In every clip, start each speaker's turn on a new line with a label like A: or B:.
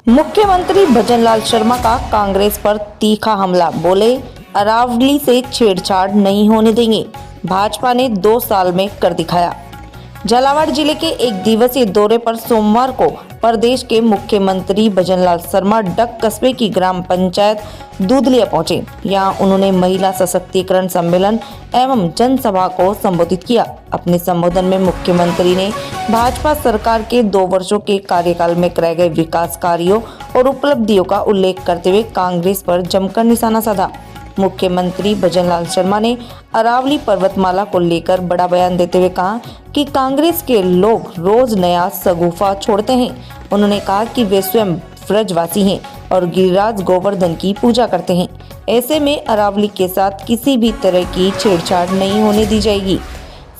A: मुख्यमंत्री भजनलाल शर्मा का कांग्रेस पर तीखा हमला। बोले, अरावली से छेड़छाड़ नहीं होने देंगे। भाजपा ने 2 साल में कर दिखाया। झालावाड़ जिले के एक दिवसीय दौरे पर सोमवार को प्रदेश के मुख्यमंत्री भजनलाल शर्मा डग कस्बे की ग्राम पंचायत दूधलिया पहुंचे। यहां उन्होंने महिला सशक्तिकरण सम्मेलन एवं जनसभा को संबोधित किया। अपने संबोधन में मुख्यमंत्री ने भाजपा सरकार के 2 वर्षों के कार्यकाल में कराए गए विकास कार्यों और उपलब्धियों का उल्लेख करते हुए कांग्रेस पर जमकर निशाना साधा। मुख्यमंत्री भजनलाल शर्मा ने अरावली पर्वतमाला को लेकर बड़ा बयान देते हुए कहा कि कांग्रेस के लोग रोज नया सगुफा छोड़ते हैं। उन्होंने कहा कि वे स्वयं ब्रजवासी हैं और गिरिराज गोवर्धन की पूजा करते हैं। ऐसे में अरावली के साथ किसी भी तरह की छेड़छाड़ नहीं होने दी जाएगी।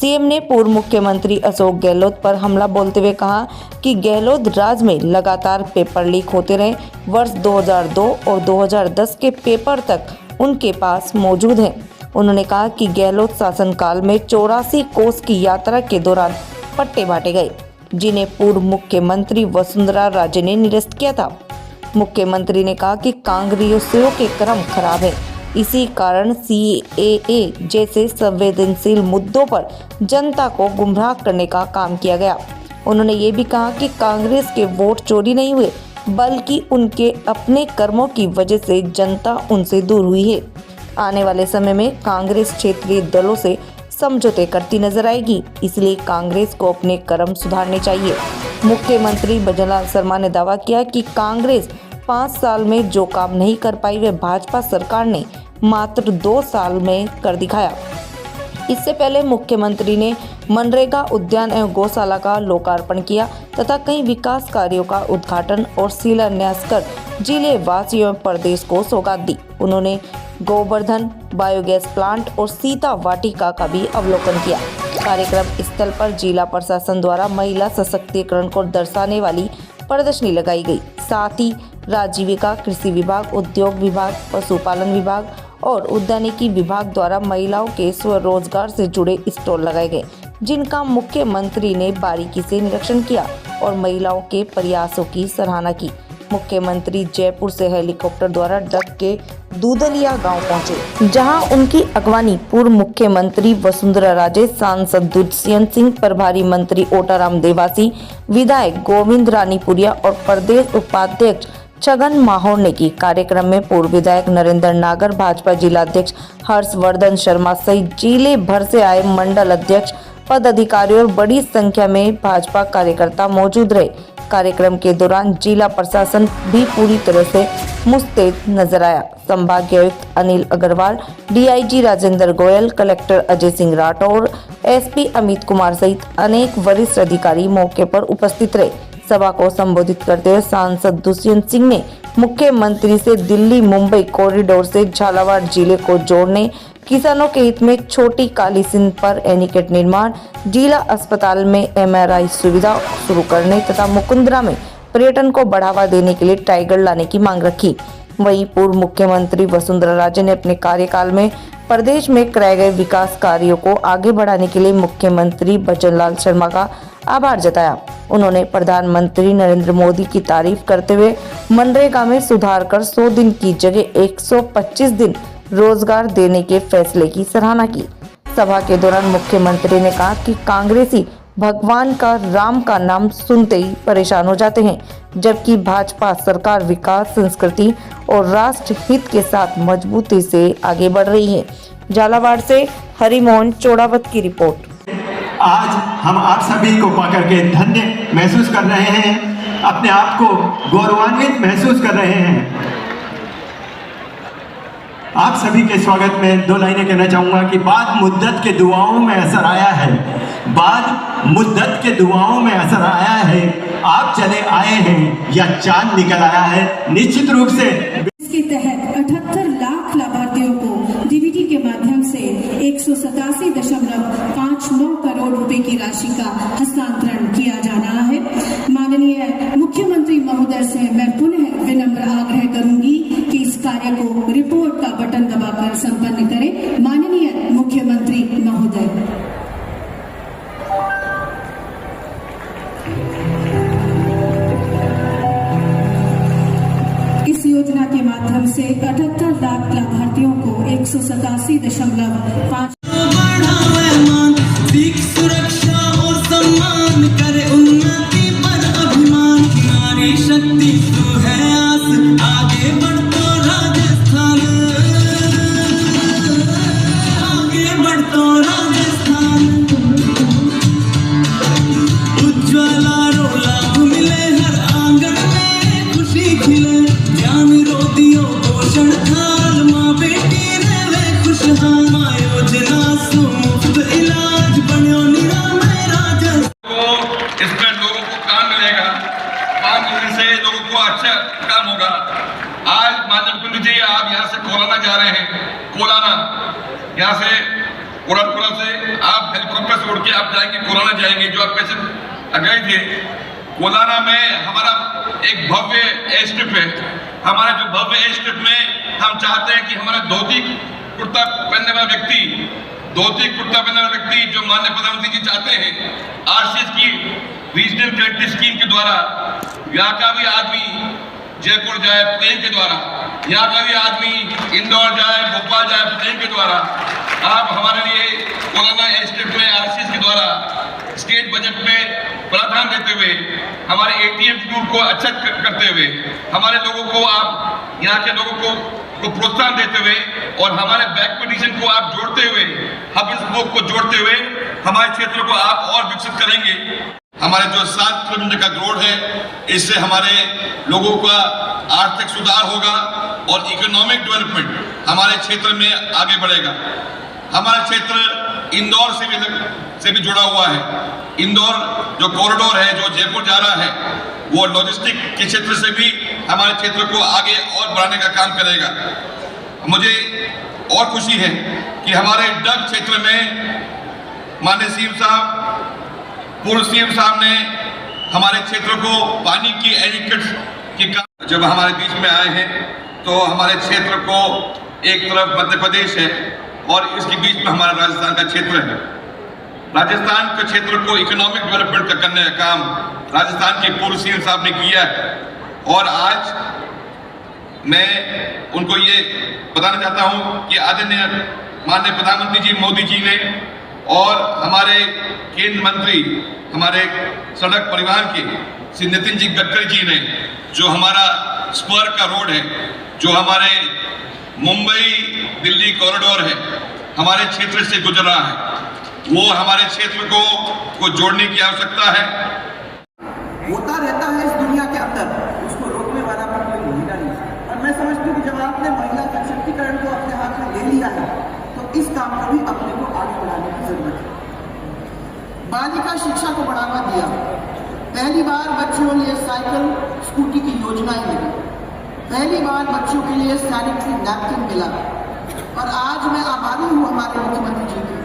A: सीएम ने पूर्व मुख्यमंत्री अशोक गहलोत पर हमला बोलते हुए कहा कि गहलोत राज में लगातार पेपर लीक होते रहे। वर्ष 2002 और 2010 के पेपर तक उनके पास मौजूद हैं। उन्होंने कहा कि गहलोत शासनकाल में 84 कोस की यात्रा के दौरान पट्टे बांटे गए, जिन्हें पूर्व मुख्यमंत्री वसुंधरा राजे ने निरस्त किया था। मुख्यमंत्री ने कहा कि कांग्रेसियों के कर्म खराब है, इसी कारण CAA जैसे संवेदनशील मुद्दों पर जनता को गुमराह करने का काम किया गया। उन्होंने ये भी कहा कि कांग्रेस के वोट चोरी नहीं हुए, बल्कि उनके अपने कर्मों की वजह से जनता उनसे दूर हुई है। आने वाले समय में कांग्रेस क्षेत्रीय दलों से समझौते करती नजर आएगी, इसलिए कांग्रेस को अपने कर्म सुधारने चाहिए। मुख्यमंत्री भजनलाल शर्मा ने दावा किया कि कांग्रेस 5 साल में जो काम नहीं कर पाई वे भाजपा सरकार ने मात्र 2 साल में कर दिखाया। इससे पहले मुख्यमंत्री ने मनरेगा उद्यान एवं गौशाला का लोकार्पण किया तथा कई विकास कार्यों का उद्घाटन और शिलान्यास कर जिले वासियों एवं प्रदेश को सौगात दी। उन्होंने गोवर्धन बायोगैस प्लांट और सीता वाटिका का भी अवलोकन किया। कार्यक्रम स्थल पर जिला प्रशासन द्वारा महिला सशक्तिकरण को दर्शाने वाली प्रदर्शनी लगाई गई। साथ ही राजीविका, कृषि विभाग, उद्योग विभाग, पशुपालन विभाग और उद्यानिकी विभाग द्वारा महिलाओं के स्वरोजगार से जुड़े स्टॉल लगाए गए, जिनका मुख्यमंत्री ने बारीकी से निरीक्षण किया और महिलाओं के प्रयासों की सराहना की। मुख्यमंत्री जयपुर से हेलीकॉप्टर द्वारा डग के दूधलिया गांव पहुंचे, जहां उनकी अगवानी पूर्व मुख्यमंत्री वसुंधरा राजे, सांसद दुष्यंत सिंह, प्रभारी मंत्री ओटाराम देवासी, विधायक गोविंद रानीपुरिया और प्रदेश उपाध्यक्ष छगन माहौर ने की। कार्यक्रम में पूर्व विधायक नरेंद्र नागर, भाजपा जिला अध्यक्ष हर्षवर्धन शर्मा सहित जिले भर से आए मंडल अध्यक्ष, पदाधिकारी और बड़ी संख्या में भाजपा कार्यकर्ता मौजूद रहे। कार्यक्रम के दौरान जिला प्रशासन भी पूरी तरह से मुस्तैद नजर आया। संभागीय आयुक्त Anil Agrawal, DIG Rajendra Goyal, collector Ajay Singh Rathore, SP Amit Kumar सहित अनेक वरिष्ठ अधिकारी मौके पर उपस्थित रहे। सभा को संबोधित करते हुए सांसद दुष्यंत सिंह ने मुख्यमंत्री से दिल्ली मुंबई कॉरिडोर से झालावाड़ जिले को जोड़ने, किसानों के हित में छोटी काली सिंध पर एनीकट निर्माण, जिला अस्पताल में MRI सुविधा शुरू करने तथा मुकुंदरा में पर्यटन को बढ़ावा देने के लिए टाइगर लाने की मांग रखी। वहीं पूर्व मुख्यमंत्री वसुंधरा राजे ने अपने कार्यकाल में प्रदेश में कराए गए विकास कार्यों को आगे बढ़ाने के लिए मुख्यमंत्री भजनलाल शर्मा का आभार जताया। उन्होंने प्रधानमंत्री नरेंद्र मोदी की तारीफ करते हुए मनरेगा में सुधार कर 100 दिन की जगह 125 दिन रोजगार देने के फैसले की सराहना की। सभा के दौरान मुख्यमंत्री ने कहा कि कांग्रेसी भगवान का राम का नाम सुनते ही परेशान हो जाते हैं, जबकि भाजपा सरकार विकास, संस्कृति और राष्ट्र हित के साथ मजबूती से आगे बढ़ रही है। झालावाड़ से हरिमोहन चौड़ावत की रिपोर्ट।
B: आज हम आप सभी को पाकर के धन्य महसूस कर रहे हैं, अपने आप को गौरवान्वित महसूस कर रहे हैं। आप सभी के स्वागत में 2 लाइनें कहना चाहूँगा कि बाद मुद्दत के दुआओं में असर आया है, बाद मुद्दत के दुआओं में असर आया है, आप चले आए हैं या चांद निकल आया है। निश्चित रूप से
C: इसके तहत 78 लाख लाभार्थियों को DBT के माध्यम से 187.59 करोड़ रुपए की राशि का हस्तांतरण किया जा रहा है। माननीय मुख्यमंत्री महोदय से मैं पुनः विनम्र आग्रह करूंगी कि इस कार्य को रिपोर्ट का बटन दबाकर संपन्न करें। माननीय मुख्यमंत्री महोदय। 187.5।
D: सुरक्षा और सम्मान करे उन्नति पर अभिमान, नारी शक्ति तो है आस, आगे बढ़तो राजस्थान, आगे बढ़तो राजस्थान। उज्ज्वला रो लाभ मिले हर आंगन में खुशी खिले, ज्ञान रोदियो पोषण थाल, माँ बेटी रहे खुशहाल, माँ योजना सुमुफ्त इलाज बन्यो निरामय राजस्थान।
E: इसमें लोगों को काम मिलेगा, काम मिलने से लोगों को अच्छा काम होगा। आज माननीय मुख्यमंत्री जी आप यहाँ से कोलाना जा रहे हैं, कोलाना यहाँ से कोला से आप हेलीकॉप्टर से उड़ के आप जाएंगे, कोलाना जाएंगे। जो आप पैसे गए थे कोलाना में, हमारा एक भव्य एयर स्ट्रिप है। हमारे जो भव्य एयर स्ट्रिप में हम चाहते हैं कि हमारा धोती कुर्ता पहनने वाला व्यक्ति, जो माननीय प्रधानमंत्री जी चाहते हैं, आरसीएस की रीजनल कनेक्टिविटी स्कीम के द्वारा यहाँ का भी आदमी जयपुर जाए प्लेन के द्वारा, यहाँ का भी आदमी इंदौर जाए, भोपाल जाए प्लेन के द्वारा। आप हमारे लिए कोरोना एयर स्ट्रिप में आरसीएस के द्वारा स्टेट बजट में प्रावधान देते हुए, हमारे एटीएम रूट को अच्छा करते हुए, हमारे लोगों को आप यहाँ के लोगों को प्रोत्साहन देते हुए और हमारे बैकवर्ड रीजन को आप जोड़ते हुए, हब स्पोक को जोड़ते हुए हमारे क्षेत्र को आप और विकसित करेंगे। हमारे जो 7 किलोमीटर का रोड है, इससे हमारे लोगों का आर्थिक सुधार होगा और इकोनॉमिक डेवलपमेंट हमारे क्षेत्र में आगे बढ़ेगा। हमारा क्षेत्र इंदौर से भी जुड़ा हुआ है। इंदौर जो कॉरिडोर है जो जयपुर जा रहा है, वो लॉजिस्टिक के क्षेत्र से भी हमारे क्षेत्र को आगे और बढ़ाने का काम करेगा। मुझे और खुशी है कि हमारे डग क्षेत्र में माननीय सीएम साहब, पूर्व सीएम साहब ने हमारे क्षेत्र को पानी की एडिक्ट की काम जब हमारे बीच में आए हैं, तो हमारे क्षेत्र को एक तरफ मध्य प्रदेश है और इसके बीच में हमारा राजस्थान का क्षेत्र है। राजस्थान के क्षेत्र को इकोनॉमिक डेवलपमेंट का करने का काम राजस्थान के पूर्व सीएम साहब ने किया है। और आज मैं उनको ये बताना चाहता हूं कि आदरणीय माननीय प्रधानमंत्री जी मोदी जी ने और हमारे केंद्र मंत्री, हमारे सड़क परिवहन के श्री नितिन जी गडकरी जी ने जो हमारा स्पर का रोड है, जो हमारे मुंबई दिल्ली कॉरिडोर है, हमारे क्षेत्र से गुजर रहा है, वो हमारे क्षेत्र को जोड़ने की आवश्यकता है।
F: होता रहता है इस दुनिया के अंदर, उसको रोकने वाला पर कोई होगा नहीं। और मैं समझती हूँ कि जब आपने महिला सशक्तिकरण को अपने हाथ में ले लिया है, तो इस काम को भी अपने को आगे बढ़ाने की जरूरत है। बालिका शिक्षा को बढ़ावा दिया, पहली बार बच्चों के लिए साइकिल स्कूटी की योजनाएं मिली, पहली बार बच्चों के लिए सैनिटरी नैपकिन मिला। और आज मैं आभारी हूँ हमारे मुख्यमंत्री जी की,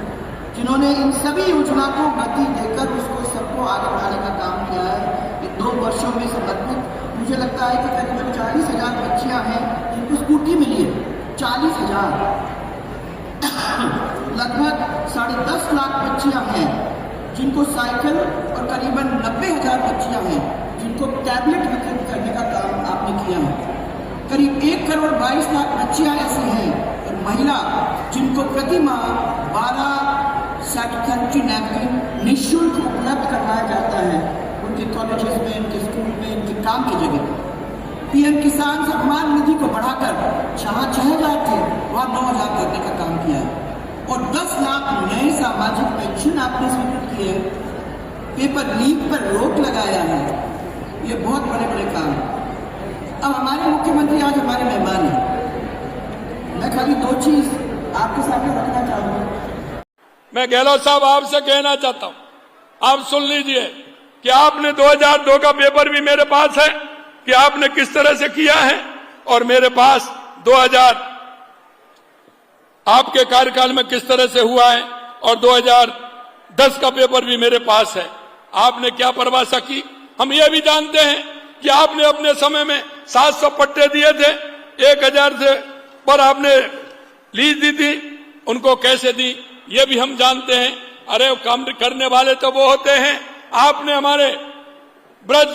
F: जिन्होंने इन सभी योजना को गति देकर उसको सबको आगे बढ़ाने का काम किया है। इन 2 वर्षों में समर्पित मुझे लगता है कि करीबन 40,000 बच्चियां हैं जिनको स्कूटी मिली है, 40,000। लगभग 10.5 लाख बच्चियां हैं जिनको साइकिल, और करीबन 90,000 बच्चियां हैं जिनको टैबलेट वितरित करने का काम आपने किया है। करीब 1.22 करोड़ बच्चियां ऐसी हैं और महिला जिनको प्रति माह 12 सैनिटरी नैपकिन निःशुल्क उपलब्ध करवाया जाता है उनके कॉलेजेस में, उनके स्कूल में, उनके काम की जगह। पीएम किसान सम्मान निधि को बढ़ाकर जहाँ 6,000 थे वहाँ 9,000 करने का काम किया है। और 10 लाख नए सामाजिक पेंशन आपने स्वीकृत किए, पेपर लीक पर रोक लगाया है। ये बहुत बड़े बड़े काम। अब हमारे मुख्यमंत्री आज हमारे मेहमान हैं। मैं खाली 2 चीज आपके सामने रखना चाहूंगा।
G: मैं गहलोत साहब आपसे कहना चाहता हूं, आप सुन लीजिए कि आपने 2002 का पेपर भी मेरे पास है कि आपने किस तरह से किया है, और मेरे पास 2000 आपके कार्यकाल में किस तरह से हुआ है, और 2010 का पेपर भी मेरे पास है। आपने क्या परिभाषा की, हम ये भी जानते हैं कि आपने अपने समय में 700 पट्टे दिए थे, 1000 से पर आपने लीज दी थी, उनको कैसे दी ये भी हम जानते हैं। अरे काम करने वाले तो वो होते हैं। आपने हमारे ब्रज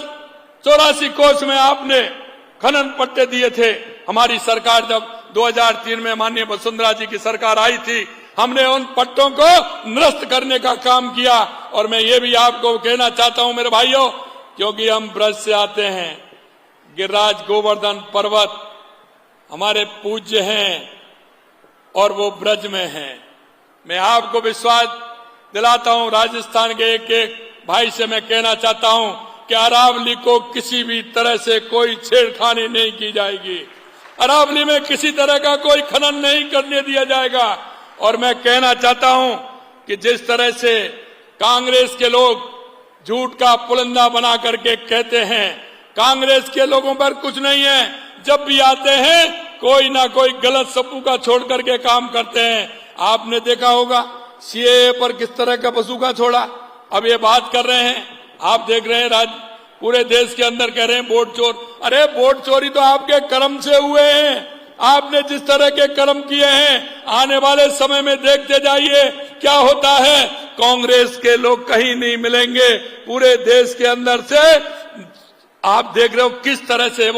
G: 84 कोष में आपने खनन पट्टे दिए थे, हमारी सरकार जब 2003 में माननीय वसुंधरा जी की सरकार आई थी, हमने उन पट्टों को निरस्त करने का काम किया। और मैं ये भी आपको कहना चाहता हूं मेरे भाइयों, क्योंकि हम ब्रज से आते हैं, गिरिराज गोवर्धन पर्वत हमारे पूज्य हैं और वो ब्रज में हैं। मैं आपको विश्वास दिलाता हूं, राजस्थान के एक एक भाई से मैं कहना चाहता हूं कि अरावली को किसी भी तरह से कोई छेड़खानी नहीं की जाएगी, अरावली में किसी तरह का कोई खनन नहीं करने दिया जाएगा। और मैं कहना चाहता हूं कि जिस तरह से कांग्रेस के लोग झूठ का पुलंदा बना करके कहते हैं, कांग्रेस के लोगों पर कुछ नहीं है, जब भी आते हैं कोई ना कोई गलत सप्पू का छोड़ करके काम करते हैं। आपने देखा होगा सीएए पर किस तरह का बसूका छोड़ा, अब ये बात कर रहे हैं, आप देख रहे हैं पूरे देश के अंदर कह रहे हैं वोट चोर। अरे वोट चोरी तो आपके कर्म से हुए हैं, आपने जिस तरह के कर्म किए हैं, आने वाले समय में देखते जाइए क्या होता है। कांग्रेस के लोग कहीं नहीं मिलेंगे पूरे देश के अंदर से, आप देख रहे हो किस तरह से